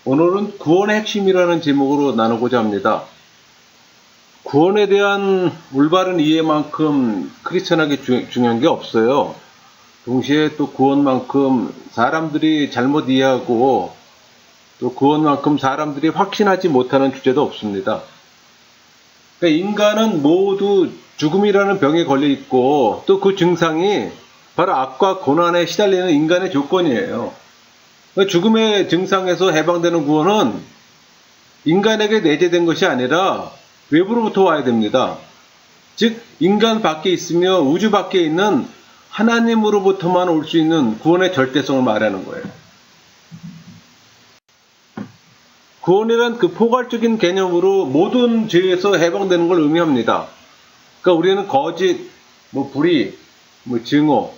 오늘은 구원의 핵심이라는 제목으로 나누고자 합니다. 구원에 대한 올바른 이해만큼 크리스천에게 중요한 게 없어요. 동시에 또 구원만큼 사람들이 잘못 이해하고 또 구원만큼 사람들이 확신하지 못하는 주제도 없습니다. 그러니까 인간은 모두 죽음이라는 병에 걸려 있고 또 그 증상이 바로 악과 고난에 시달리는 인간의 조건이에요. 그러니까 죽음의 증상에서 해방되는 구원은 인간에게 내재된 것이 아니라 외부로부터 와야 됩니다. 즉 인간 밖에 있으며 우주 밖에 있는 하나님으로부터만 올 수 있는 구원의 절대성을 말하는 거예요. 구원이란 그 포괄적인 개념으로 모든 죄에서 해방되는 걸 의미합니다. 그러니까 우리는 거짓, 불의, 증오,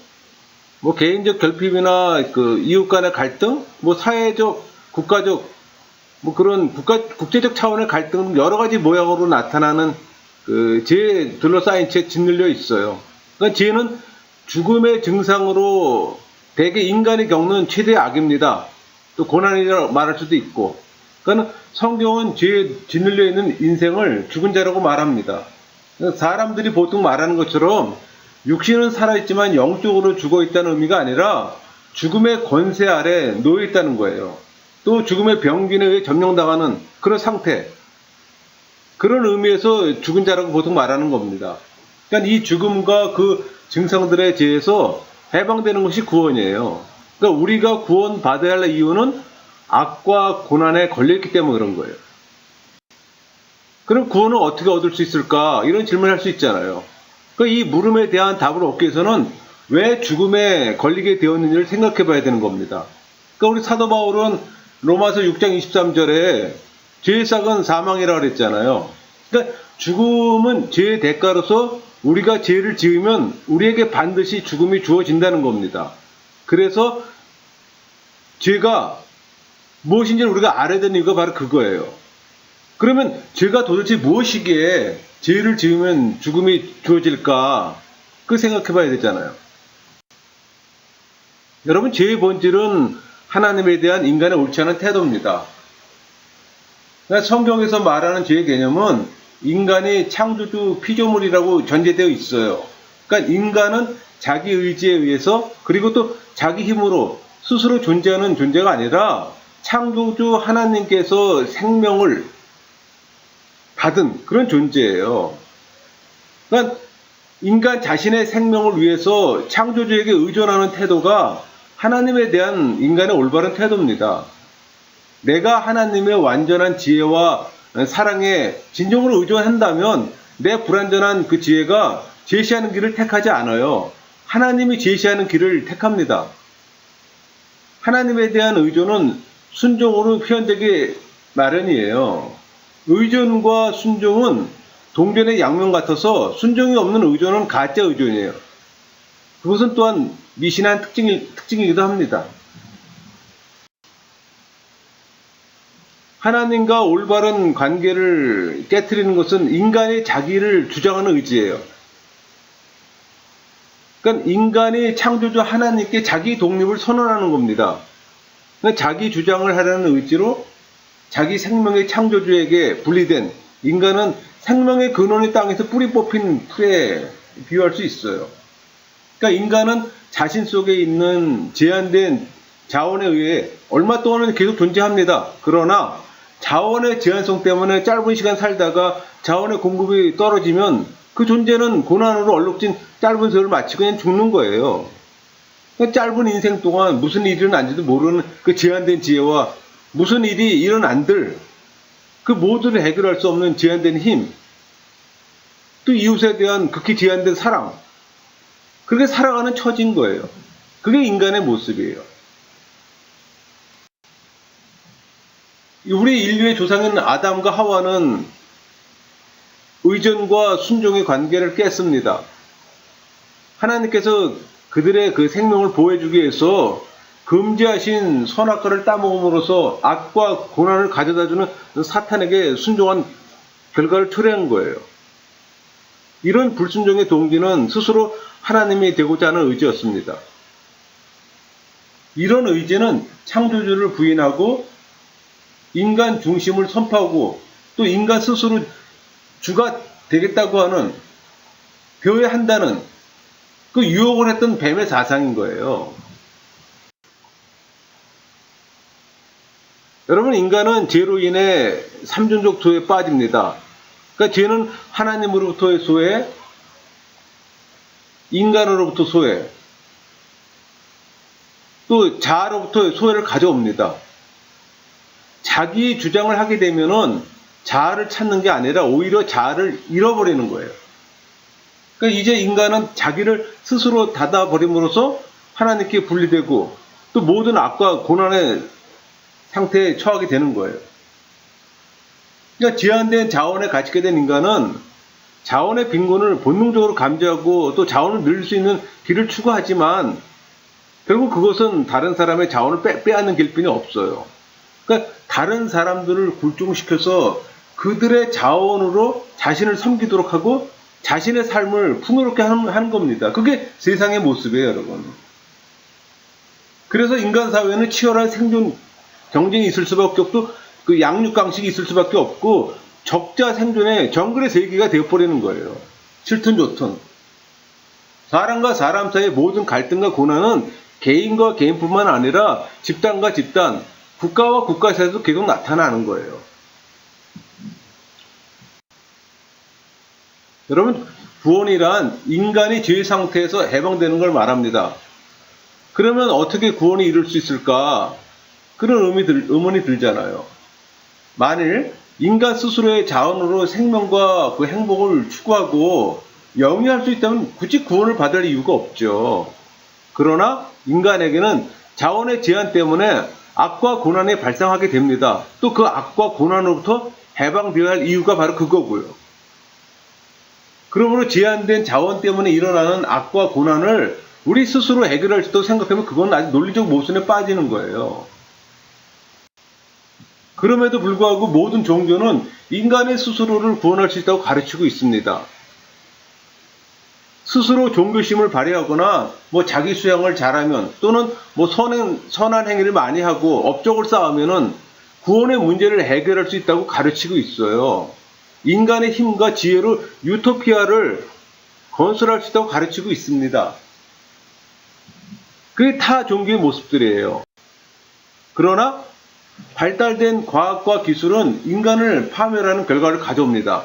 개인적 결핍이나 그 이웃 간의 갈등, 사회적, 국가적, 그런 국제적 차원의 갈등 여러 가지 모양으로 나타나는 그 죄에 둘러싸인 채 짓눌려 있어요. 그러니까 죄는 죽음의 증상으로 대개 인간이 겪는 최대의 악입니다. 또 고난이라고 말할 수도 있고. 그러니까 성경은 죄에 짓눌려 있는 인생을 죽은 자라고 말합니다. 사람들이 보통 말하는 것처럼 육신은 살아있지만 영적으로 죽어있다는 의미가 아니라 죽음의 권세 아래 놓여있다는 거예요. 또 죽음의 병균에 의해 점령당하는 그런 상태, 그런 의미에서 죽은 자라고 보통 말하는 겁니다. 그러니까 이 죽음과 그 증상들에 대해서 해방되는 것이 구원이에요. 그러니까 우리가 구원받아야 할 이유는 악과 고난에 걸려있기 때문에 그런 거예요. 그럼 구원을 어떻게 얻을 수 있을까? 이런 질문을 할 수 있잖아요. 그러니까 이 물음에 대한 답을 얻기 위해서는 왜 죽음에 걸리게 되었는지를 생각해 봐야 되는 겁니다. 그러니까 우리 사도 바울은 로마서 6장 23절에 죄의 삭은 사망이라고 그랬잖아요. 그러니까 죽음은 죄의 대가로서 우리가 죄를 지으면 우리에게 반드시 죽음이 주어진다는 겁니다. 그래서 죄가 무엇인지 우리가 알아야 되는 이유가 바로 그거예요. 그러면 죄가 도대체 무엇이기에 죄를 지으면 죽음이 주어질까? 그 생각해 봐야 되잖아요. 여러분, 죄의 본질은 하나님에 대한 인간의 옳지 않은 태도입니다. 그러니까 성경에서 말하는 죄의 개념은 인간이 창조주 피조물이라고 전제되어 있어요. 그러니까 인간은 자기 의지에 의해서 그리고 또 자기 힘으로 스스로 존재하는 존재가 아니라 창조주 하나님께서 생명을 받은 그런 존재예요. 그러니까 인간 자신의 생명을 위해서 창조주에게 의존하는 태도가 하나님에 대한 인간의 올바른 태도입니다. 내가 하나님의 완전한 지혜와 사랑에 진정으로 의존한다면 내 불완전한 그 지혜가 제시하는 길을 택하지 않아요. 하나님이 제시하는 길을 택합니다. 하나님에 대한 의존은 순종으로 표현되기 마련이에요. 의존과 순종은 동전의 양면 같아서 순종이 없는 의존은 가짜 의존이에요. 그것은 또한 미신한 특징이기도 합니다. 하나님과 올바른 관계를 깨트리는 것은 인간이 자기를 주장하는 의지예요. 그러니까 인간이 창조주 하나님께 자기 독립을 선언하는 겁니다. 그러니까 자기 주장을 하려는 의지로 자기 생명의 창조주에게 분리된 인간은 생명의 근원이 땅에서 뿌리 뽑힌 풀에 비유할 수 있어요. 그러니까 인간은 자신 속에 있는 제한된 자원에 의해 얼마 동안은 계속 존재합니다. 그러나 자원의 제한성 때문에 짧은 시간 살다가 자원의 공급이 떨어지면 그 존재는 고난으로 얼룩진 짧은 세월을 마치고 그냥 죽는 거예요. 그러니까 짧은 인생 동안 무슨 일이 일어난지도 모르는 그 제한된 지혜와 무슨 일이 일어난들 그 모두를 해결할 수 없는 제한된 힘, 또 이웃에 대한 극히 제한된 사랑, 그렇게 살아가는 처지인 거예요. 그게 인간의 모습이에요. 우리 인류의 조상인 아담과 하와는 의존과 순종의 관계를 깼습니다. 하나님께서 그들의 그 생명을 보호해주기 위해서 금지하신 선악과를 따먹음으로써 악과 고난을 가져다주는 사탄에게 순종한 결과를 초래한 거예요. 이런 불순종의 동기는 스스로 하나님이 되고자 하는 의지였습니다. 이런 의지는 창조주를 부인하고 인간 중심을 선포하고 또 인간 스스로 주가 되겠다고 하는, 되어야 한다는 그 유혹을 했던 뱀의 사상인 거예요. 여러분, 인간은 죄로 인해 삼존적 소에 빠집니다. 그러니까 죄는 하나님으로부터의 소외, 인간으로부터 소외, 또 자아로부터 소외를 가져옵니다. 자기 주장을 하게 되면은 자아를 찾는 게 아니라 오히려 자아를 잃어버리는 거예요. 그러니까 이제 인간은 자기를 스스로 닫아버림으로써 하나님께 분리되고 또 모든 악과 고난의 상태에 처하게 되는 거예요. 그러니까 제한된 자원에 갇히게 된 인간은 자원의 빈곤을 본능적으로 감지하고 또 자원을 늘릴 수 있는 길을 추구하지만 결국 그것은 다른 사람의 자원을 빼앗는 길뿐이 없어요. 그러니까 다른 사람들을 굴종시켜서 그들의 자원으로 자신을 섬기도록 하고 자신의 삶을 풍요롭게 하는 겁니다. 그게 세상의 모습이에요, 여러분. 그래서 인간 사회는 치열한 생존 경쟁이 있을 수밖에 없고 그 양육 강식이 있을 수밖에 없고 적자 생존의 정글의 세계가 되어버리는 거예요. 싫든 좋든. 사람과 사람 사이의 모든 갈등과 고난은 개인과 개인뿐만 아니라 집단과 집단, 국가와 국가 사이에서도 계속 나타나는 거예요. 여러분, 구원이란 인간이 죄의 상태에서 해방되는 걸 말합니다. 그러면 어떻게 구원이 이룰 수 있을까? 그런 의문이 들잖아요. 만일 인간 스스로의 자원으로 생명과 그 행복을 추구하고 영위할 수 있다면 굳이 구원을 받을 이유가 없죠. 그러나 인간에게는 자원의 제한 때문에 악과 고난이 발생하게 됩니다. 또 그 악과 고난으로부터 해방되어야 할 이유가 바로 그거고요. 그러므로 제한된 자원 때문에 일어나는 악과 고난을 우리 스스로 해결할 수 있다고 생각하면 그건 아직 논리적 모순에 빠지는 거예요. 그럼에도 불구하고 모든 종교는 인간의 스스로를 구원할 수 있다고 가르치고 있습니다. 스스로 종교심을 발휘하거나 자기 수양을 잘하면 또는 선한 행위를 많이 하고 업적을 쌓으면은 구원의 문제를 해결할 수 있다고 가르치고 있어요. 인간의 힘과 지혜로 유토피아를 건설할 수 있다고 가르치고 있습니다. 그게 타 종교의 모습들이에요. 그러나 발달된 과학과 기술은 인간을 파멸하는 결과를 가져옵니다.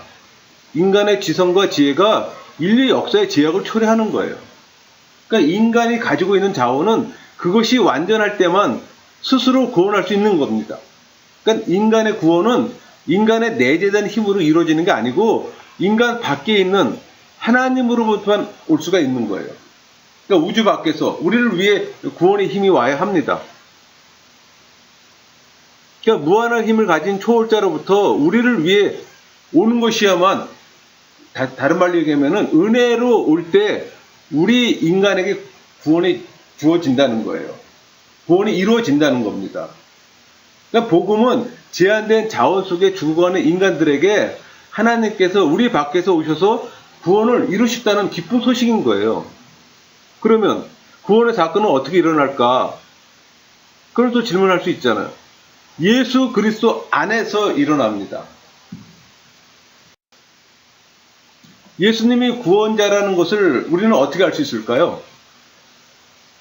인간의 지성과 지혜가 인류 역사의 제약을 초래하는 거예요. 그러니까 인간이 가지고 있는 자원은 그것이 완전할 때만 스스로 구원할 수 있는 겁니다. 그러니까 인간의 구원은 인간의 내재된 힘으로 이루어지는 게 아니고 인간 밖에 있는 하나님으로부터만 올 수가 있는 거예요. 그러니까 우주 밖에서 우리를 위해 구원의 힘이 와야 합니다. 그러니까 무한한 힘을 가진 초월자로부터 우리를 위해 오는 것이야만, 다른 말로 얘기하면 은혜로 올 때 우리 인간에게 구원이 주어진다는 거예요. 구원이 이루어진다는 겁니다. 그러니까 복음은 제한된 자원 속에 죽어가는 인간들에게 하나님께서 우리 밖에서 오셔서 구원을 이루셨다는 기쁜 소식인 거예요. 그러면 구원의 사건은 어떻게 일어날까? 그걸 또 질문할 수 있잖아요. 예수 그리스도 안에서 일어납니다. 예수님이 구원자라는 것을 우리는 어떻게 알 수 있을까요?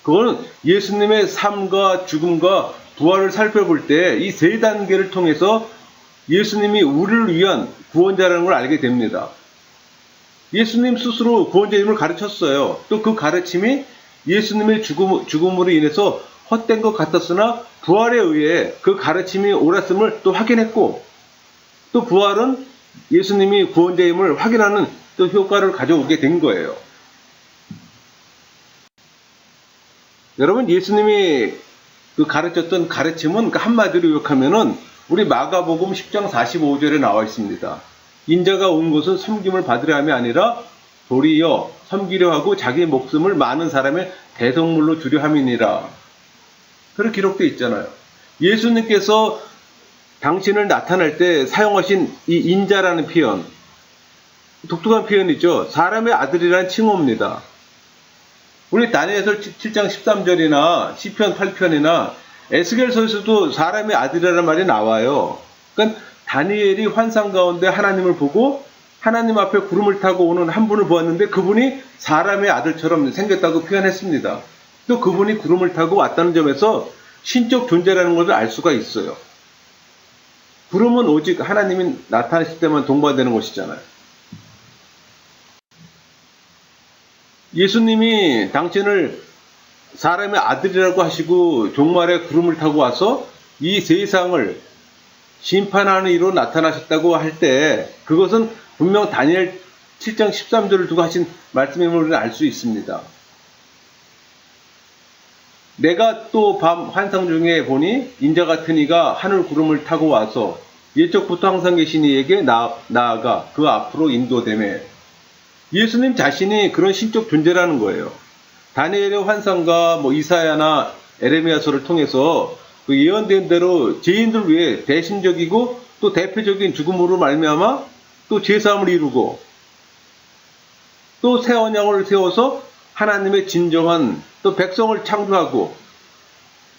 그거는 예수님의 삶과 죽음과 부활을 살펴볼 때 이 세 단계를 통해서 예수님이 우리를 위한 구원자라는 걸 알게 됩니다. 예수님 스스로 구원자임을 가르쳤어요. 또 그 가르침이 예수님의 죽음으로 인해서 헛된 것 같았으나 부활에 의해 그 가르침이 옳았음을 또 확인했고, 또 부활은 예수님이 구원자임을 확인하는 또 효과를 가져오게 된 거예요. 여러분, 예수님이 그 가르쳤던 가르침은 한마디로 요약하면은 우리 마가복음 10장 45절에 나와 있습니다. 인자가 온 것은 섬김을 받으려 함이 아니라 도리어 섬기려 하고 자기 목숨을 많은 사람의 대성물로 주려 함이니라. 그렇게 기록되어 있잖아요. 예수님께서 당신을 나타낼 때 사용하신 이 인자라는 표현, 독특한 표현이죠. 사람의 아들이라는 칭호입니다. 우리 다니엘서 7장 13절이나 시편 8편이나 에스겔서에서도 사람의 아들이라는 말이 나와요. 그러니까 다니엘이 환상 가운데 하나님을 보고 하나님 앞에 구름을 타고 오는 한 분을 보았는데 그분이 사람의 아들처럼 생겼다고 표현했습니다. 또 그분이 구름을 타고 왔다는 점에서 신적 존재라는 것을 알 수가 있어요. 구름은 오직 하나님이 나타나실 때만 동반되는 것이잖아요. 예수님이 당신을 사람의 아들이라고 하시고 종말에 구름을 타고 와서 이 세상을 심판하는 이로 나타나셨다고 할 때 그것은 분명 다니엘 7장 13절을 두고 하신 말씀임을 우리는 알 수 있습니다. 내가 또 밤 환상 중에 보니 인자 같은 이가 하늘 구름을 타고 와서 예적부터 항상 계신 이에게 나아가 그 앞으로 인도되매. 예수님 자신이 그런 신적 존재라는 거예요. 다니엘의 환상과 이사야나 에레미야서를 통해서 그 예언된 대로 죄인들 위해 대신적이고 또 대표적인 죽음으로 말미암아 또 죄사함을 이루고 또 새 언약을 세워서 하나님의 진정한 또 백성을 창조하고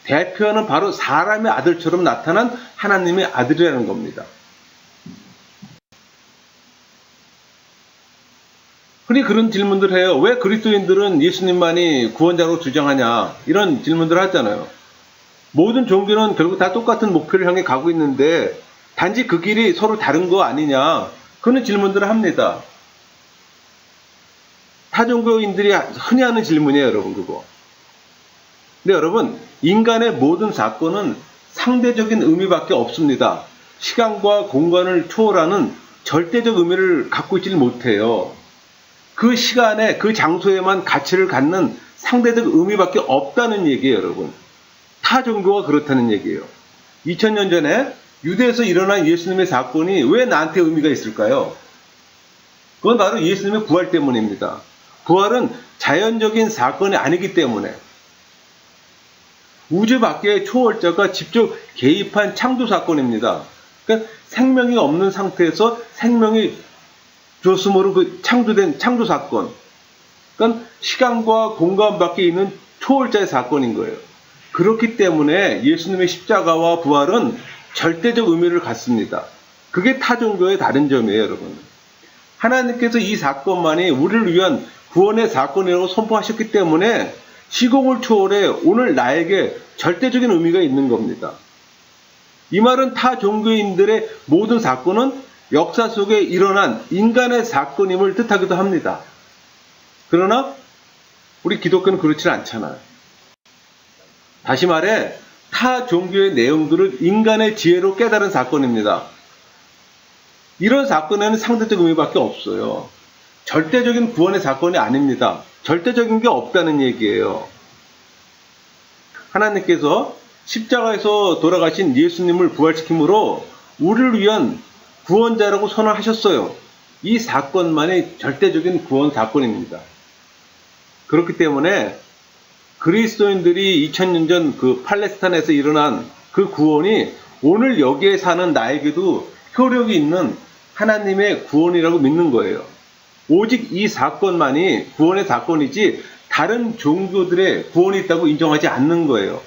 대표하는 바로 사람의 아들처럼 나타난 하나님의 아들이라는 겁니다. 흔히 그런 질문들 해요. 왜 그리스도인들은 예수님만이 구원자로 주장하냐? 이런 질문들 하잖아요. 모든 종교는 결국 다 똑같은 목표를 향해 가고 있는데 단지 그 길이 서로 다른 거 아니냐? 그런 질문들을 합니다. 타종교인들이 흔히 하는 질문이에요, 여러분, 그거. 근데 여러분, 인간의 모든 사건은 상대적인 의미밖에 없습니다. 시간과 공간을 초월하는 절대적 의미를 갖고 있지 못해요. 그 시간에, 그 장소에만 가치를 갖는 상대적 의미밖에 없다는 얘기예요, 여러분. 타 종교가 그렇다는 얘기예요. 2000년 전에 유대에서 일어난 예수님의 사건이 왜 나한테 의미가 있을까요? 그건 바로 예수님의 부활 때문입니다. 부활은 자연적인 사건이 아니기 때문에 우주 밖의 초월자가 직접 개입한 창조 사건입니다. 그러니까 생명이 없는 상태에서 생명이 줬음으로 그 창조된 창조 사건. 그러니까 시간과 공간 밖에 있는 초월자의 사건인 거예요. 그렇기 때문에 예수님의 십자가와 부활은 절대적 의미를 갖습니다. 그게 타 종교의 다른 점이에요, 여러분. 하나님께서 이 사건만이 우리를 위한 구원의 사건이라고 선포하셨기 때문에 시공을 초월해 오늘 나에게 절대적인 의미가 있는 겁니다. 이 말은 타 종교인들의 모든 사건은 역사 속에 일어난 인간의 사건임을 뜻하기도 합니다. 그러나 우리 기독교는 그렇지 않잖아요. 다시 말해 타 종교의 내용들을 인간의 지혜로 깨달은 사건입니다. 이런 사건에는 상대적 의미밖에 없어요. 절대적인 구원의 사건이 아닙니다. 절대적인 게 없다는 얘기예요. 하나님께서 십자가에서 돌아가신 예수님을 부활시킴으로 우리를 위한 구원자라고 선언하셨어요. 이 사건만이 절대적인 구원 사건입니다. 그렇기 때문에 그리스도인들이 2000년 전 그 팔레스타인에서 일어난 그 구원이 오늘 여기에 사는 나에게도 효력이 있는 하나님의 구원이라고 믿는 거예요. 오직 이 사건만이 구원의 사건이지 다른 종교들의 구원이 있다고 인정하지 않는 거예요.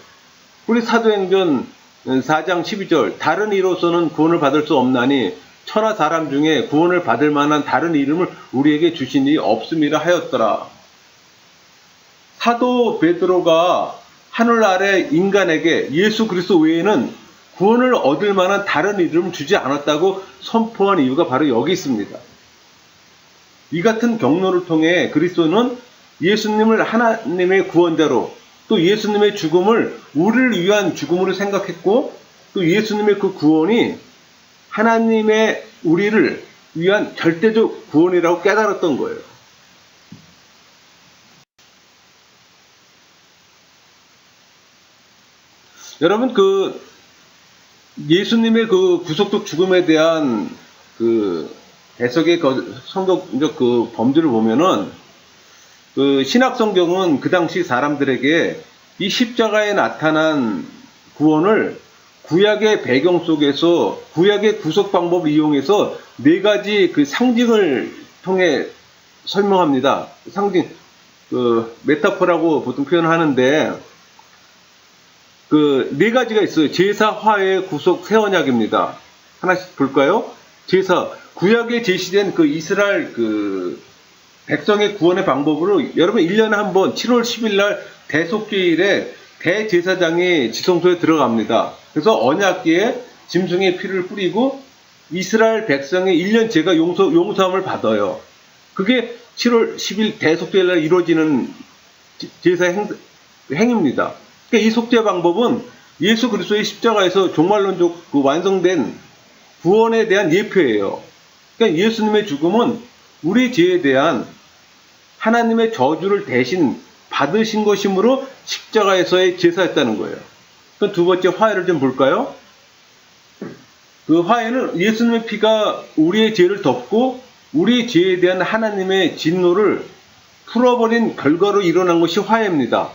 우리 사도행전 4장 12절 다른 이로서는 구원을 받을 수 없나니 천하 사람 중에 구원을 받을 만한 다른 이름을 우리에게 주시니 없음이라 하였더라. 사도 베드로가 하늘 아래 인간에게 예수 그리스도 외에는 구원을 얻을 만한 다른 이름을 주지 않았다고 선포한 이유가 바로 여기 있습니다. 이 같은 경로를 통해 그리스도는 예수님을 하나님의 구원자로 또 예수님의 죽음을 우리를 위한 죽음으로 생각했고 또 예수님의 그 구원이 하나님의 우리를 위한 절대적 구원이라고 깨달았던 거예요. 여러분, 그 예수님의 그 구속적 죽음에 대한 그 해석의 성경적 그 범주를 보면은 그 신약 성경은 그 당시 사람들에게 이 십자가에 나타난 구원을 구약의 배경 속에서 구약의 구속 방법을 이용해서 네 가지 그 상징을 통해 설명합니다. 상징, 그 메타포라고 보통 표현하는데 그 네 가지가 있어요. 제사, 화해, 구속, 새 언약입니다. 하나씩 볼까요? 제사, 구약에 제시된 그 이스라엘 그 백성의 구원의 방법으로 여러분 1년에 한 번 7월 10일 날 대속죄일에 대제사장이 지성소에 들어갑니다. 그래서 언약궤에 짐승의 피를 뿌리고 이스라엘 백성의 1년 죄가 용서함을 받아요. 그게 7월 10일 대속죄일 날 이루어지는 제사 행입니다. 그러니까 이 속죄 방법은 예수 그리스도의 십자가에서 종말론적 그 완성된 구원에 대한 예표예요. 그러니까 예수님의 죽음은 우리 죄에 대한 하나님의 저주를 대신 받으신 것이므로 십자가에서의 제사였다는 거예요. 그럼 두 번째 화해를 좀 볼까요? 그 화해는 예수님의 피가 우리의 죄를 덮고 우리의 죄에 대한 하나님의 진노를 풀어버린 결과로 일어난 것이 화해입니다.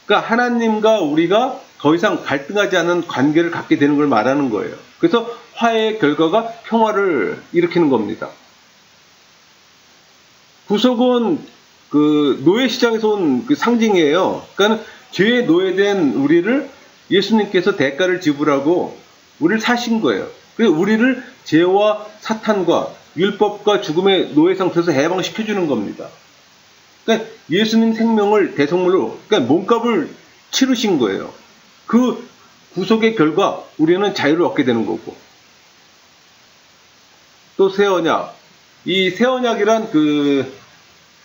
그러니까 하나님과 우리가 더 이상 갈등하지 않은 관계를 갖게 되는 걸 말하는 거예요. 그래서 화해의 결과가 평화를 일으키는 겁니다. 구속은 그 노예 시장에서 온 그 상징이에요. 그러니까 죄에 노예된 우리를 예수님께서 대가를 지불하고 우리를 사신 거예요. 그래서 우리를 죄와 사탄과 율법과 죽음의 노예 상태에서 해방시켜주는 겁니다. 그러니까 예수님 생명을 대속물로, 그러니까 몸값을 치르신 거예요. 그 구속의 결과 우리는 자유를 얻게 되는 거고. 또 새 언약. 이 새 언약이란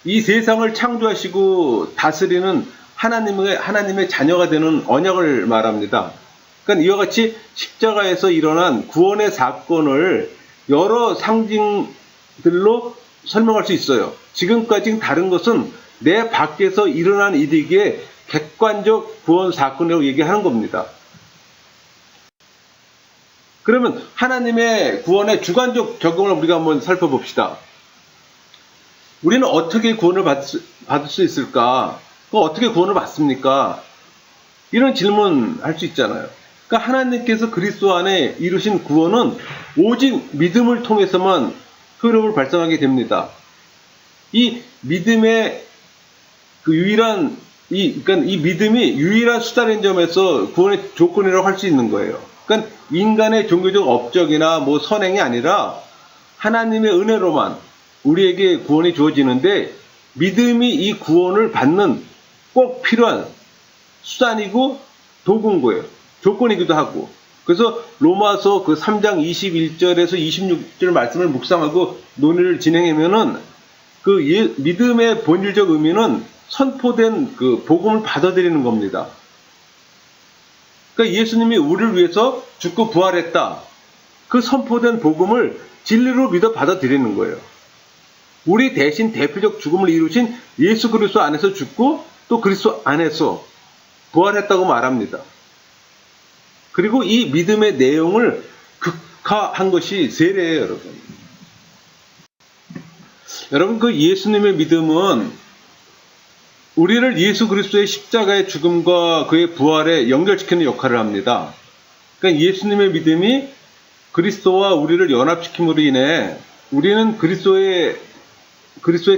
이 세상을 창조하시고 다스리는 하나님의 자녀가 되는 언약을 말합니다. 그러니까 이와 같이 십자가에서 일어난 구원의 사건을 여러 상징들로 설명할 수 있어요. 지금까지 다른 것은 내 밖에서 일어난 일이기에 객관적 구원 사건이라고 얘기하는 겁니다. 그러면 하나님의 구원의 주관적 적용을 우리가 한번 살펴봅시다. 우리는 어떻게 구원을 받을 수 있을까? 어떻게 구원을 받습니까? 이런 질문 할 수 있잖아요. 그러니까 하나님께서 그리스도 안에 이루신 구원은 오직 믿음을 통해서만 흐름을 발생하게 됩니다. 이 믿음의 그 유일한 그러니까 이 믿음이 유일한 수단인 점에서 구원의 조건이라고 할 수 있는 거예요. 그러니까 인간의 종교적 업적이나 뭐 선행이 아니라 하나님의 은혜로만 우리에게 구원이 주어지는데 믿음이 이 구원을 받는 꼭 필요한 수단이고 도구인 거예요. 조건이기도 하고. 그래서 로마서 그 3장 21절에서 26절 말씀을 묵상하고 논의를 진행하면은 그 믿음의 본질적 의미는 선포된 그 복음을 받아들이는 겁니다. 그러니까 예수님이 우리를 위해서 죽고 부활했다. 그 선포된 복음을 진리로 믿어 받아들이는 거예요. 우리 대신 대표적 죽음을 이루신 예수 그리스도 안에서 죽고 또 그리스도 안에서 부활했다고 말합니다. 그리고 이 믿음의 내용을 극화한 것이 세례예요, 여러분. 여러분, 그 예수님의 믿음은 우리를 예수 그리스도의 십자가의 죽음과 그의 부활에 연결시키는 역할을 합니다. 그러니까 예수님의 믿음이 그리스도와 우리를 연합시킴으로 인해 우리는 그리스도에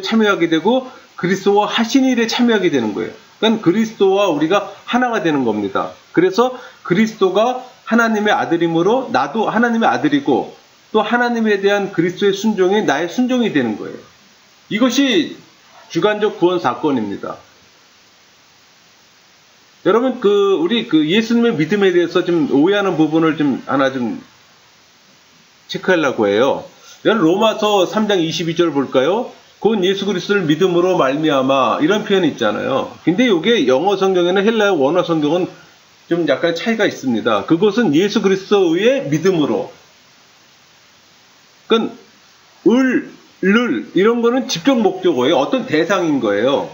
참여하게 되고 그리스도와 하신 일에 참여하게 되는 거예요. 그러니까 그리스도와 우리가 하나가 되는 겁니다. 그래서 그리스도가 하나님의 아들이므로 나도 하나님의 아들이고 또 하나님에 대한 그리스도의 순종이 나의 순종이 되는 거예요. 이것이 주관적 구원 사건입니다. 여러분, 우리 예수님의 믿음에 대해서 좀 오해하는 부분을 하나 체크하려고 해요. 로마서 3장 22절 볼까요? 곧 예수 그리스도를 믿음으로 말미암아 이런 표현이 있잖아요. 근데 이게 영어 성경에는 헬라어 원어 성경은 좀 약간 차이가 있습니다. 그것은 예수 그리스도의 믿음으로. 그러니까 이런 거는 직접 목적어예요. 어떤 대상인 거예요.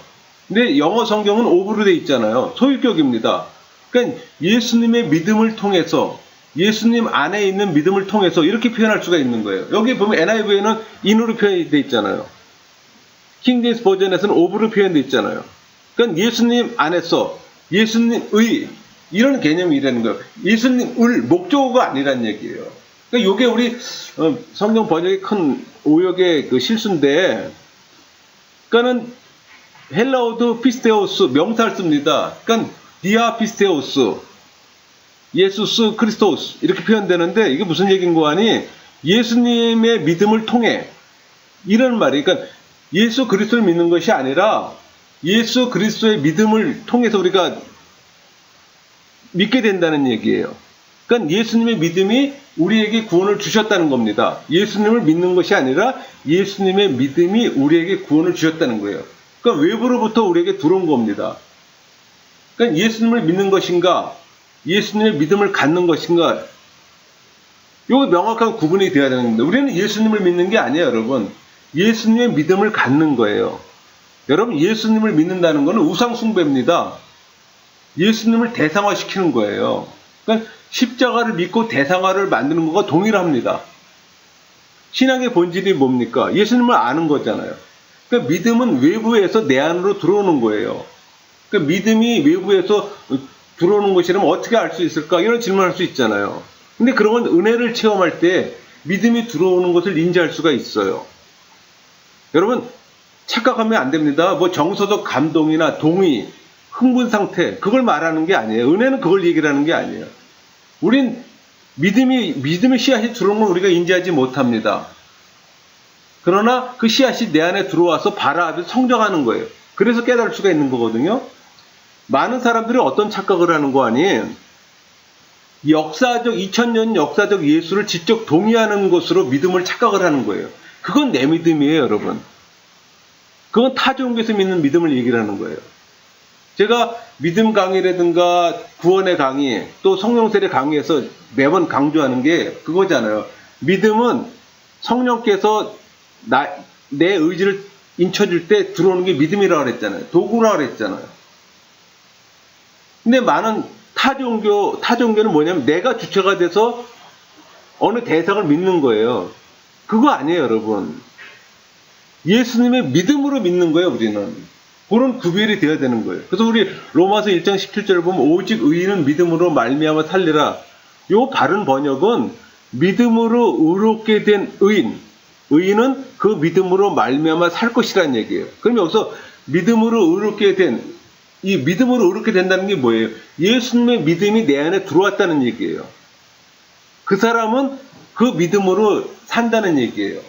근데 영어 성경은 오브로 돼 있잖아요. 소유격입니다. 그러니까 예수님의 믿음을 통해서 예수님 안에 있는 믿음을 통해서 이렇게 표현할 수가 있는 거예요. 여기 보면 NIV에는 인으로 표현이 돼 있잖아요. 킹제임스 버전에서는 오브로 표현되어 있잖아요. 그러니까 예수님 안에서 예수님의 이런 개념이라는 거예요. 예수님을 목적어가 아니란 얘기예요. 그러니까 이게 우리 성경 번역의 큰 오역의 그 실수인데, 그러니까는 헬라어도 피스테오스 명사를 씁니다. 그러니까 디아 피스테오스. 예수스 크리스토스 이렇게 표현되는데 이게 무슨 얘기인 거 아니? 예수님의 믿음을 통해 이런 말이 그러니까 예수 그리스도를 믿는 것이 아니라 예수 그리스도의 믿음을 통해서 우리가 믿게 된다는 얘기예요. 그러니까 예수님의 믿음이 우리에게 구원을 주셨다는 겁니다. 예수님을 믿는 것이 아니라 예수님의 믿음이 우리에게 구원을 주셨다는 거예요. 그러니까 외부로부터 우리에게 들어온 겁니다. 그러니까 예수님을 믿는 것인가, 예수님의 믿음을 갖는 것인가, 이거 명확한 구분이 되어야 되는 겁니다. 우리는 예수님을 믿는 게 아니에요, 여러분. 예수님의 믿음을 갖는 거예요. 여러분, 예수님을 믿는다는 것은 우상숭배입니다. 예수님을 대상화시키는 거예요. 그러니까 십자가를 믿고 대상화를 만드는 것과 동일합니다. 신앙의 본질이 뭡니까? 예수님을 아는 거잖아요. 그러니까 믿음은 외부에서 내 안으로 들어오는 거예요. 그러니까 믿음이 외부에서 들어오는 것이라면 어떻게 알 수 있을까? 이런 질문을 할 수 있잖아요. 근데 그런 건 은혜를 체험할 때 믿음이 들어오는 것을 인지할 수가 있어요. 여러분, 착각하면 안 됩니다. 뭐 정서적 감동이나 동의, 흥분 상태, 그걸 말하는 게 아니에요. 은혜는 그걸 얘기를 하는 게 아니에요. 우린 믿음의 씨앗이 들어오는 걸 우리가 인지하지 못합니다. 그러나 그 씨앗이 내 안에 들어와서 바라 앞에 성장하는 거예요. 그래서 깨달을 수가 있는 거거든요. 많은 사람들이 어떤 착각을 하는 거 아니에요? 2000년 역사적 예수를 직접 동의하는 것으로 믿음을 착각을 하는 거예요. 그건 내 믿음이에요, 여러분. 그건 타 종교에서 믿는 믿음을 얘기를 하는 거예요. 제가 믿음 강의라든가 구원의 강의, 또 성령세례 강의에서 매번 강조하는 게 그거잖아요. 믿음은 성령께서 내 의지를 인쳐줄 때 들어오는 게 믿음이라고 그랬잖아요. 도구라고 그랬잖아요. 근데 많은 타종교는 뭐냐면 내가 주체가 돼서 어느 대상을 믿는 거예요. 그거 아니에요, 여러분. 예수님의 믿음으로 믿는 거예요, 우리는. 그런 구별이 되어야 되는 거예요. 그래서 우리 로마서 1장 17절을 보면 오직 의인은 믿음으로 말미암아 살리라. 요 바른 번역은 믿음으로 의롭게 된 의인. 의인은 그 믿음으로 말미암아 살 것이라는 얘기예요. 그럼 여기서 믿음으로 의롭게 된, 이 믿음으로 의롭게 된다는 게 뭐예요? 예수님의 믿음이 내 안에 들어왔다는 얘기예요. 그 사람은 그 믿음으로 산다는 얘기예요.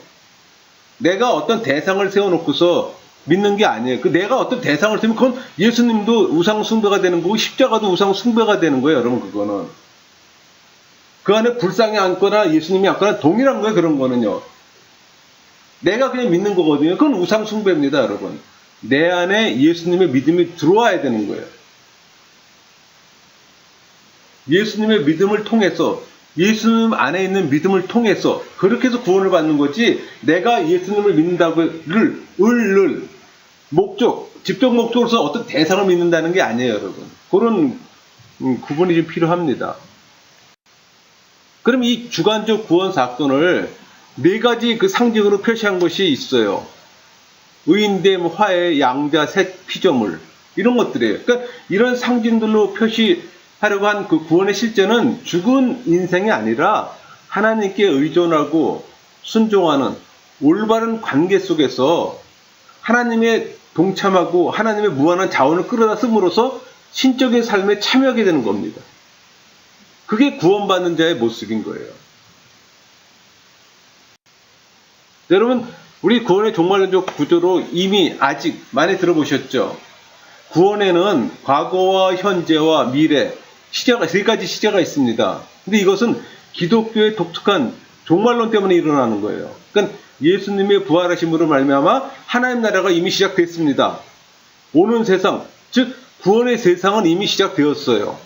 내가 어떤 대상을 세워놓고서 믿는 게 아니에요. 내가 어떤 대상을 세우면 그건 예수님도 우상숭배가 되는 거고 십자가도 우상숭배가 되는 거예요, 여러분. 그거는 그 안에 불상이 앉거나 예수님이 앉거나 동일한 거예요. 그런 거는요. 내가 그냥 믿는 거거든요. 그건 우상숭배입니다, 여러분. 내 안에 예수님의 믿음이 들어와야 되는 거예요. 예수님의 믿음을 통해서, 예수님 안에 있는 믿음을 통해서 그렇게 해서 구원을 받는 거지, 내가 예수님을 믿는다고를 목적, 직접 목적으로서 어떤 대상을 믿는다는 게 아니에요, 여러분. 그런 구분이 좀 필요합니다. 그럼 이 주관적 구원 사건을 네 가지 그 상징으로 표시한 것이 있어요. 의인됨, 화해, 양자, 셋, 피조물, 이런 것들이에요. 그러니까 이런 상징들로 표시하려고 한 그 구원의 실제는 죽은 인생이 아니라 하나님께 의존하고 순종하는 올바른 관계 속에서 하나님의 동참하고 하나님의 무한한 자원을 끌어다 씀으로써 신적인 삶에 참여하게 되는 겁니다. 그게 구원받는 자의 모습인 거예요. 여러분, 우리 구원의 종말론적 구조로 이미 아직 많이 들어보셨죠? 구원에는 과거와 현재와 미래, 시제가, 세 가지 시제가 있습니다. 근데 이것은 기독교의 독특한 종말론 때문에 일어나는 거예요. 그러니까 예수님의 부활하심으로 말미암아 하나님 나라가 이미 시작됐습니다. 오는 세상, 즉 구원의 세상은 이미 시작되었어요.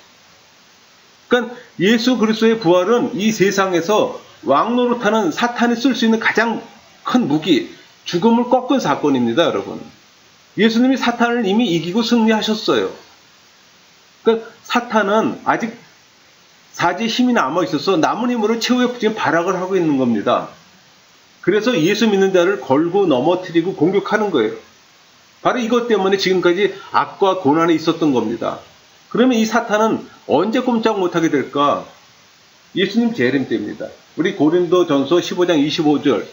그러니까 예수 그리스도의 부활은 이 세상에서 왕노릇하는 사탄이 쓸 수 있는 가장 큰 무기, 죽음을 꺾은 사건입니다, 여러분. 예수님이 사탄을 이미 이기고 승리하셨어요. 그러니까 사탄은 아직 사지의 힘이 남아있어서 남은 힘으로 최후의 지금 발악을 하고 있는 겁니다. 그래서 예수 믿는 자를 걸고 넘어뜨리고 공격하는 거예요. 바로 이것 때문에 지금까지 악과 고난이 있었던 겁니다. 그러면 이 사탄은 언제 꼼짝 못하게 될까? 예수님 재림 때입니다. 우리 고린도전서 15장 25절,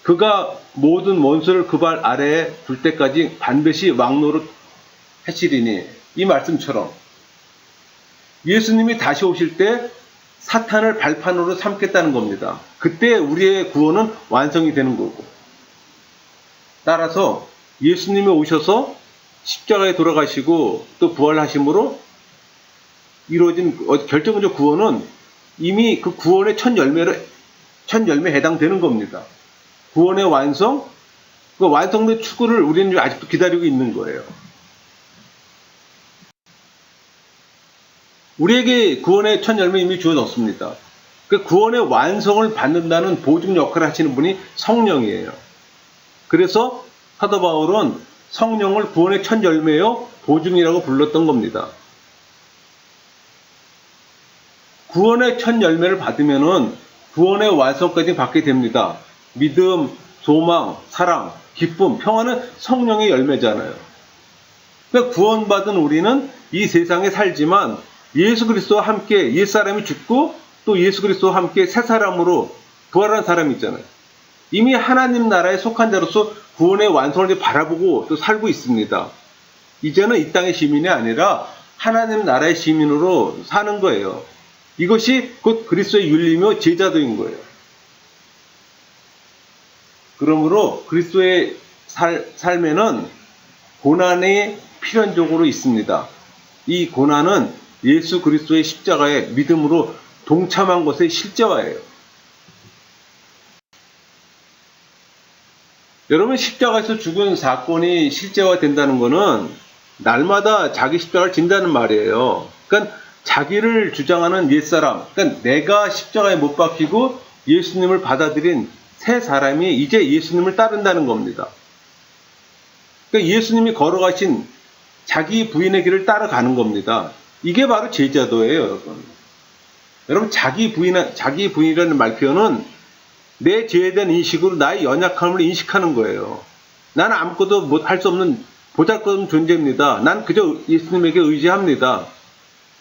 그가 모든 원수를 그 발 아래에 둘 때까지 반드시 왕노릇 하시리니, 이 말씀처럼 예수님이 다시 오실 때 사탄을 발판으로 삼겠다는 겁니다. 그때 우리의 구원은 완성이 되는 거고. 따라서 예수님이 오셔서 십자가에 돌아가시고 또 부활하심으로 이루어진 결정적 구원은 이미 그 구원의 첫 열매에 해당되는 겁니다. 구원의 완성, 그 완성된 추구를 우리는 아직도 기다리고 있는 거예요. 우리에게 구원의 첫 열매 이미 주어졌습니다. 그 구원의 완성을 받는다는 보증 역할을 하시는 분이 성령이에요. 그래서 사도 바울은 성령을 구원의 첫 열매요 보증이라고 불렀던 겁니다. 구원의 첫 열매를 받으면은 구원의 완성까지 받게 됩니다. 믿음, 소망, 사랑, 기쁨, 평화는 성령의 열매잖아요. 그러니까 구원받은 우리는 이 세상에 살지만 예수 그리스도와 함께 옛사람이 죽고 또 예수 그리스도와 함께 새 사람으로 부활한 사람이 있잖아요. 이미 하나님 나라에 속한 자로서 구원의 완성을 바라보고 또 살고 있습니다. 이제는 이 땅의 시민이 아니라 하나님 나라의 시민으로 사는 거예요. 이것이 곧 그리스도의 윤리며 제자도인 거예요. 그러므로 그리스도의 삶에는 고난이 필연적으로 있습니다. 이 고난은 예수 그리스도의 십자가에 믿음으로 동참한 것의 실제화예요. 여러분, 십자가에서 죽은 사건이 실제화된다는 것은 날마다 자기 십자가를 진다는 말이에요. 그러니까 자기를 주장하는 옛사람, 그러니까 내가 십자가에 못 박히고 예수님을 받아들인 새 사람이 이제 예수님을 따른다는 겁니다. 그러니까 예수님이 걸어가신 자기 부인의 길을 따라가는 겁니다. 이게 바로 제자도예요, 여러분. 여러분, 자기 부인이라는 말 표현은 내 죄에 대한 인식으로 나의 연약함을 인식하는 거예요. 나는 아무것도 할 수 없는 보잘것없는 존재입니다. 난 그저 예수님에게 의지합니다.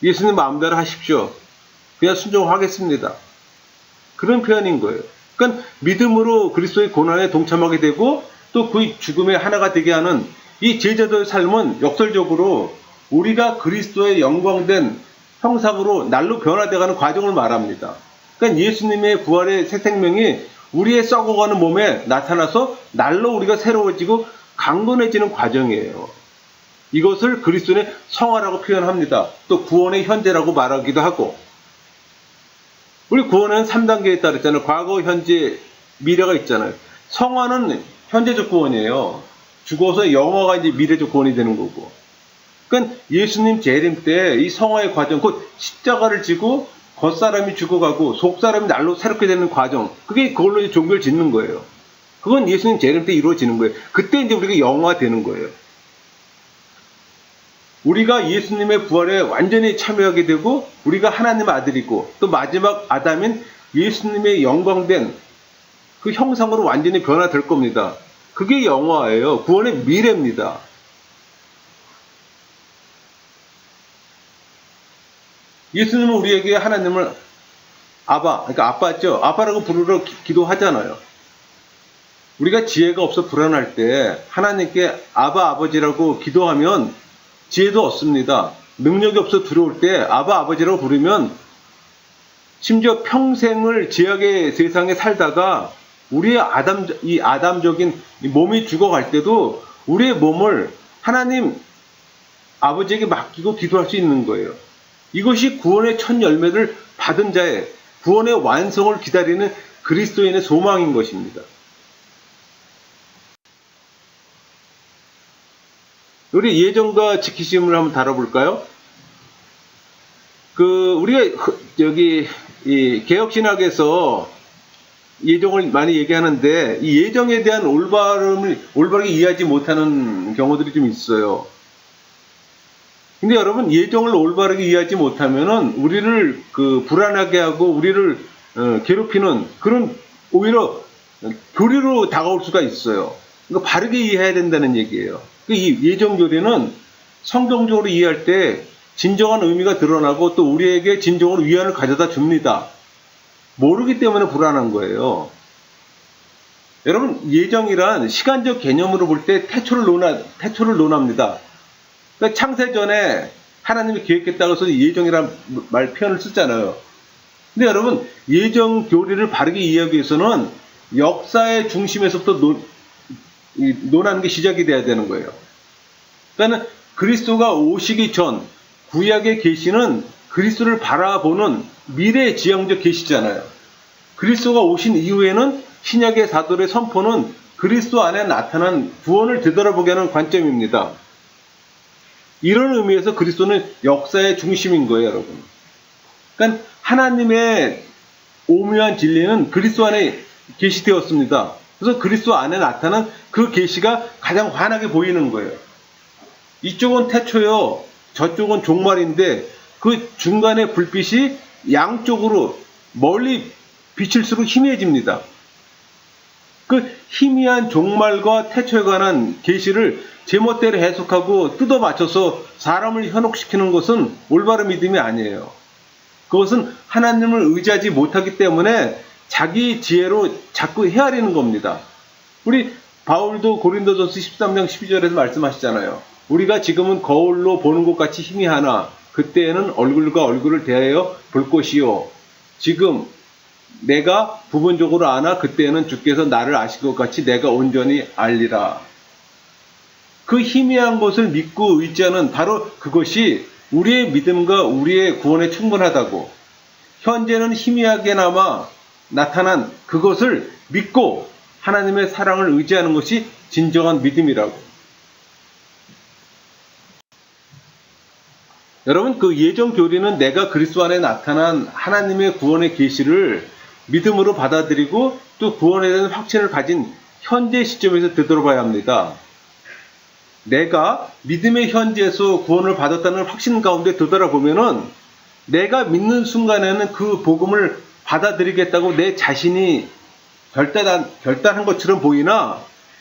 예수님 마음대로 하십시오. 그냥 순종하겠습니다. 그런 표현인 거예요. 그러니까 믿음으로 그리스도의 고난에 동참하게 되고 또 그 죽음의 하나가 되게 하는 이 제자도의 삶은 역설적으로 우리가 그리스도의 영광된 형상으로 날로 변화되어가는 과정을 말합니다. 그러니까 예수님의 부활의 새 생명이 우리의 썩어가는 몸에 나타나서 날로 우리가 새로워지고 강건해지는 과정이에요. 이것을 그리스도의 성화라고 표현합니다. 또 구원의 현재라고 말하기도 하고. 우리 구원은 3단계에 있다 그랬잖아요. 과거, 현재, 미래가 있잖아요. 성화는 현재적 구원이에요. 죽어서 영화가 이제 미래적 구원이 되는 거고. 그러니까 예수님 재림 때 이 성화의 과정, 곧 십자가를 지고 겉사람이 죽어가고 속사람이 날로 새롭게 되는 과정, 그걸로 이제 종교를 짓는 거예요. 그건 예수님 재림 때 이루어지는 거예요. 그때 이제 우리가 영화되는 거예요. 우리가 예수님의 부활에 완전히 참여하게 되고 우리가 하나님의 아들이고 또 마지막 아담인 예수님의 영광된 그 형상으로 완전히 변화될 겁니다. 그게 영화예요. 구원의 미래입니다. 예수님은 우리에게 하나님을 아바, 그러니까 아빠죠. 아빠라고 부르러 기도하잖아요. 우리가 지혜가 없어 불안할 때 하나님께 아바, 아버지라고 기도하면 지혜도 얻습니다. 능력이 없어 두려울 때 아바, 아버지라고 부르면 심지어 평생을 죄악의 세상에 살다가 우리의 아담적인 몸이 죽어갈 때도 우리의 몸을 하나님 아버지에게 맡기고 기도할 수 있는 거예요. 이것이 구원의 첫 열매를 받은 자의 구원의 완성을 기다리는 그리스도인의 소망인 것입니다. 우리 예정과 지키심을 한번 다뤄볼까요? 우리가 여기 이 개혁신학에서 예정을 많이 얘기하는데 이 예정에 대한 올바르게 이해하지 못하는 경우들이 좀 있어요. 근데 여러분, 예정을 올바르게 이해하지 못하면은 우리를 불안하게 하고 우리를 괴롭히는 그런 오히려 교리로 다가올 수가 있어요. 그러니까 바르게 이해해야 된다는 얘기예요. 이 예정 교리는 성경적으로 이해할 때 진정한 의미가 드러나고 또 우리에게 진정으로 위안을 가져다 줍니다. 모르기 때문에 불안한 거예요. 여러분, 예정이란 시간적 개념으로 볼 때 태초를 논합니다. 그러니까 창세전에 하나님이 계획했다고 해서 예정이란 말 표현을 쓰잖아요. 근데 여러분, 예정 교리를 바르게 이해하기 위해서는 역사의 중심에서부터 논하는 게 시작이 돼야 되는 거예요. 그러니까 그리스도가 오시기 전 구약의 계시는 그리스도를 바라보는 미래지향적 계시잖아요. 그리스도가 오신 이후에는 신약의 사도의 선포는 그리스도 안에 나타난 구원을 되돌아보게 하는 관점입니다. 이런 의미에서 그리스도는 역사의 중심인 거예요, 여러분. 그러니까 하나님의 오묘한 진리는 그리스도 안에 계시되었습니다. 그래서 그리스도 안에 나타난 그 계시가 가장 환하게 보이는 거예요. 이쪽은 태초요, 저쪽은 종말인데 그 중간에 불빛이 양쪽으로 멀리 비칠수록 희미해집니다. 그 희미한 종말과 태초에 관한 계시를 제멋대로 해석하고 뜯어 맞춰서 사람을 현혹시키는 것은 올바른 믿음이 아니에요. 그것은 하나님을 의지하지 못하기 때문에 자기 지혜로 자꾸 헤아리는 겁니다. 우리 바울도 고린도전서 13장 12절에서 말씀하시잖아요. 우리가 지금은 거울로 보는 것 같이 희미하나 그때에는 얼굴과 얼굴을 대하여 볼 것이요. 지금 내가 부분적으로 아나 그때에는 주께서 나를 아실 것 같이 내가 온전히 알리라. 그 희미한 것을 믿고 의지하는 바로 그것이 우리의 믿음과 우리의 구원에 충분하다고. 현재는 희미하게나마 나타난 그것을 믿고 하나님의 사랑을 의지하는 것이 진정한 믿음이라고. 여러분, 그 예정 교리는 내가 그리스도 안에 나타난 하나님의 구원의 계시를 믿음으로 받아들이고 또 구원에 대한 확신을 가진 현재 시점에서 되돌아봐야 합니다. 내가 믿음의 현지에서 구원을 받았다는 확신 가운데 되돌아보면은 내가 믿는 순간에는 그 복음을 받아들이겠다고 내 자신이 결단한 것처럼 보이나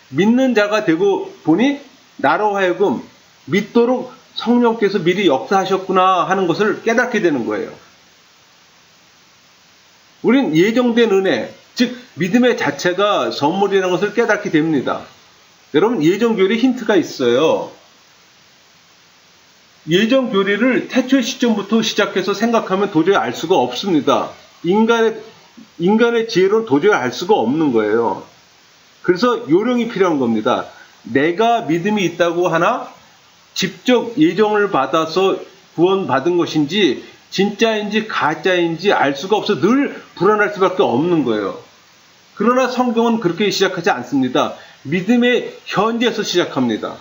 믿는 자가 되고 보니 나로 하여금 믿도록 성령께서 미리 역사하셨구나 하는 것을 깨닫게 되는 거예요. 우린 예정된 은혜, 즉 믿음의 자체가 선물이라는 것을 깨닫게 됩니다. 여러분, 예정교리 힌트가 있어요. 예정교리를 태초의 시점부터 시작해서 생각하면 도저히 알 수가 없습니다. 인간의 지혜로는 도저히 알 수가 없는 거예요. 그래서 요령이 필요한 겁니다. 내가 믿음이 있다고 하나 직접 예정을 받아서 구원받은 것인지 진짜인지 가짜인지 알 수가 없어 늘 불안할 수밖에 없는 거예요. 그러나 성경은 그렇게 시작하지 않습니다. 믿음의 현지에서 시작합니다.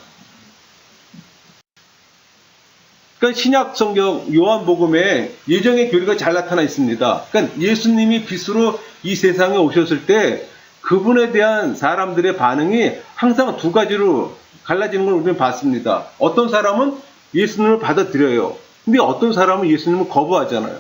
그러니까 신약 성경 요한복음에 예정의 교리가 잘 나타나 있습니다. 그러니까 예수님이 빛으로 이 세상에 오셨을 때 그분에 대한 사람들의 반응이 항상 두 가지로 갈라지는 걸 우리는 봤습니다. 어떤 사람은 예수님을 받아들여요. 근데 어떤 사람은 예수님을 거부하잖아요.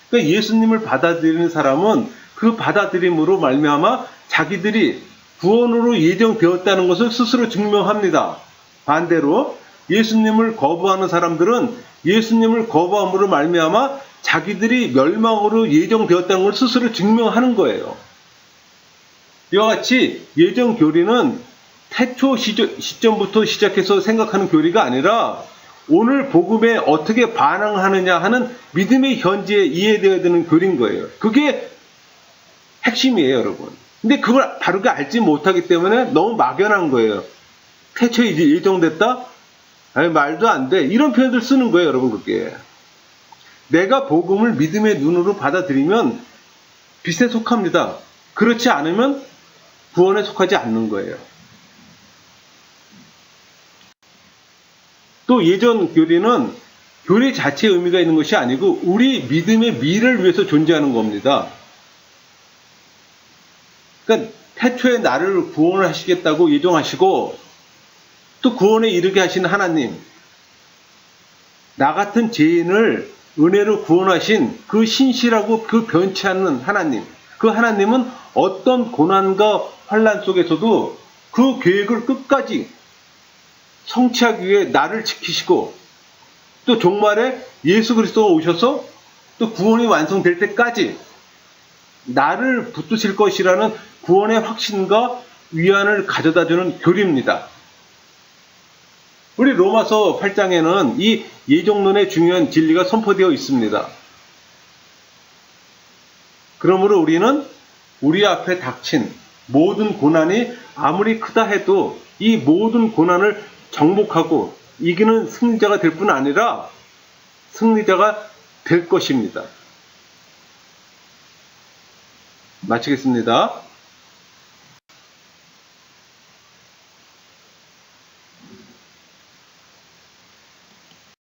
그러니까 예수님을 받아들이는 사람은 그 받아들임으로 말미암아 자기들이 구원으로 예정되었다는 것을 스스로 증명합니다. 반대로 예수님을 거부하는 사람들은 예수님을 거부함으로 말미암아 자기들이 멸망으로 예정되었다는 걸 스스로 증명하는 거예요. 이와 같이 예정 교리는 태초 시점부터 시작해서 생각하는 교리가 아니라 오늘 복음에 어떻게 반응하느냐 하는 믿음의 현지에 이해되어야 되는 교리인 거예요. 그게 핵심이에요, 여러분. 근데 그걸 바르게 알지 못하기 때문에 너무 막연한 거예요. 태초에 이제 예정됐다? 아니, 말도 안 돼. 이런 표현들 쓰는 거예요, 여러분, 그게. 내가 복음을 믿음의 눈으로 받아들이면 빛에 속합니다. 그렇지 않으면 구원에 속하지 않는 거예요. 또 예전 교리는 교리 자체의 의미가 있는 것이 아니고 우리 믿음의 미래를 위해서 존재하는 겁니다. 그러니까 태초에 나를 구원을 하시겠다고 예정하시고 또 구원에 이르게 하신 하나님, 나 같은 죄인을 은혜로 구원하신 그 신실하고 그 변치 않는 하나님, 그 하나님은 어떤 고난과 환난 속에서도 그 계획을 끝까지 성취하기 위해 나를 지키시고 또 종말에 예수 그리스도가 오셔서 또 구원이 완성될 때까지 나를 붙드실 것이라는 구원의 확신과 위안을 가져다주는 교리입니다. 우리 로마서 8장에는 이 예정론의 중요한 진리가 선포되어 있습니다. 그러므로 우리는 우리 앞에 닥친 모든 고난이 아무리 크다 해도 이 모든 고난을 정복하고 이기는 승리자가 될 뿐 아니라 승리자가 될 것입니다. 마치겠습니다.